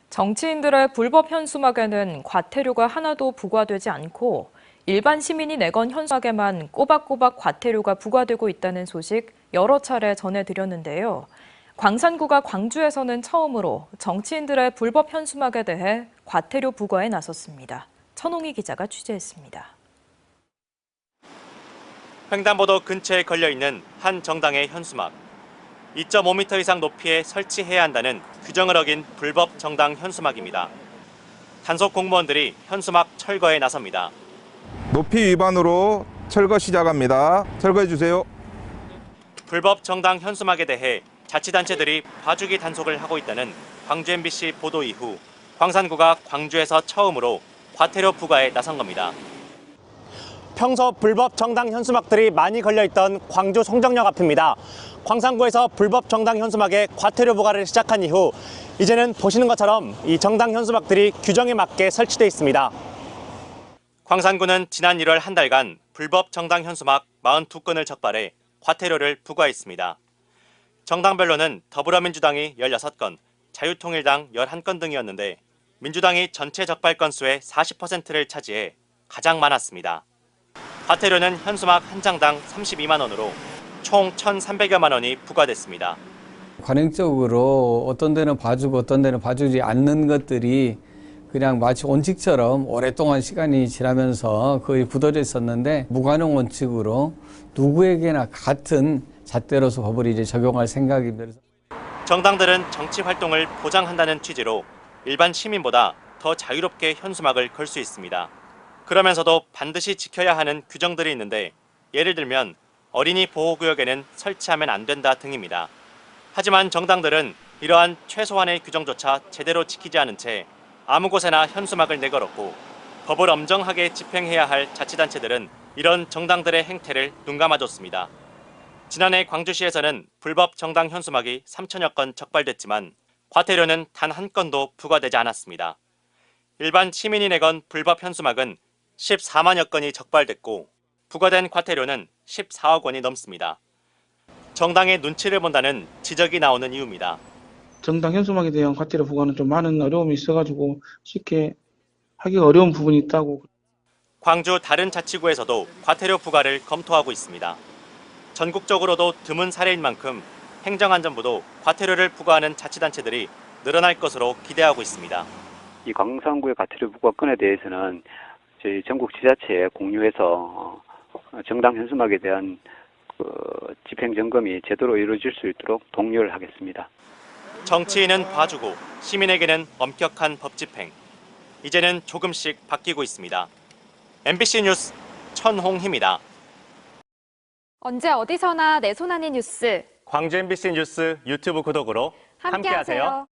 정치인들의 불법 현수막에는 과태료가 하나도 부과되지 않고 일반 시민이 내건 현수막에만 꼬박꼬박 과태료가 부과되고 있다는 소식 여러 차례 전해드렸는데요. 광산구가 광주에서는 처음으로 정치인들의 불법 현수막에 대해 과태료 부과에 나섰습니다. 천홍희 기자가 취재했습니다. 횡단보도 근처에 걸려있는 한 정당의 현수막. 2.5m 이상 높이에 설치해야 한다는 규정을 어긴 불법 정당 현수막입니다. 단속 공무원들이 현수막 철거에 나섭니다. 높이 위반으로 철거 시작합니다. 철거해 주세요. 불법 정당 현수막에 대해 자치단체들이 봐주기 단속을 하고 있다는 광주 MBC 보도 이후 광산구가 광주에서 처음으로 과태료 부과에 나선 겁니다. 평소 불법 정당 현수막들이 많이 걸려있던 광주 송정역 앞입니다. 광산구에서 불법 정당 현수막에 과태료 부과를 시작한 이후 이제는 보시는 것처럼 이 정당 현수막들이 규정에 맞게 설치돼 있습니다. 광산구는 지난 1월 한 달간 불법 정당 현수막 42건을 적발해 과태료를 부과했습니다. 정당별로는 더불어민주당이 16건, 자유통일당 11건 등이었는데 민주당이 전체 적발 건수의 40%를 차지해 가장 많았습니다. 과태료는 현수막 한 장당 32만 원으로 총 1,300여만 원이 부과됐습니다. 관행적으로 어떤 데는 봐주고 어떤 데는 봐주지 않는 것들이 그냥 마치 원칙처럼 오랫동안 시간이 지나면서 거의 굳어져 있었는데 무관용 원칙으로 누구에게나 같은 잣대로서 법을 이제 적용할 생각입니다. 정당들은 정치 활동을 보장한다는 취지로 일반 시민보다 더 자유롭게 현수막을 걸 수 있습니다. 그러면서도 반드시 지켜야 하는 규정들이 있는데 예를 들면 어린이 보호구역에는 설치하면 안 된다 등입니다. 하지만 정당들은 이러한 최소한의 규정조차 제대로 지키지 않은 채 아무 곳에나 현수막을 내걸었고 법을 엄정하게 집행해야 할 자치단체들은 이런 정당들의 행태를 눈감아줬습니다. 지난해 광주시에서는 불법 정당 현수막이 3천여 건 적발됐지만 과태료는 단 한 건도 부과되지 않았습니다. 일반 시민이 내건 불법 현수막은 14만여 건이 적발됐고 부과된 과태료는 14억 원이 넘습니다. 정당의 눈치를 본다는 지적이 나오는 이유입니다. 정당 현수막에 대한 과태료 부과는 좀 많은 어려움이 있어가지고 쉽게 하기가 어려운 부분이 있다고. 광주 다른 자치구에서도 과태료 부과를 검토하고 있습니다. 전국적으로도 드문 사례인 만큼 행정안전부도 과태료를 부과하는 자치단체들이 늘어날 것으로 기대하고 있습니다. 이 광산구의 과태료 부과건에 대해서는 저희 전국 지자체에 공유해서 정당 현수막에 대한 집행 점검이 제대로 이루어질 수 있도록 독려를 하겠습니다. 정치인은 봐주고 시민에게는 엄격한 법 집행. 이제는 조금씩 바뀌고 있습니다. MBC 뉴스 천홍희입니다. 언제 어디서나 내 손 안의 뉴스. 광주 MBC 뉴스 유튜브 구독으로 함께하세요.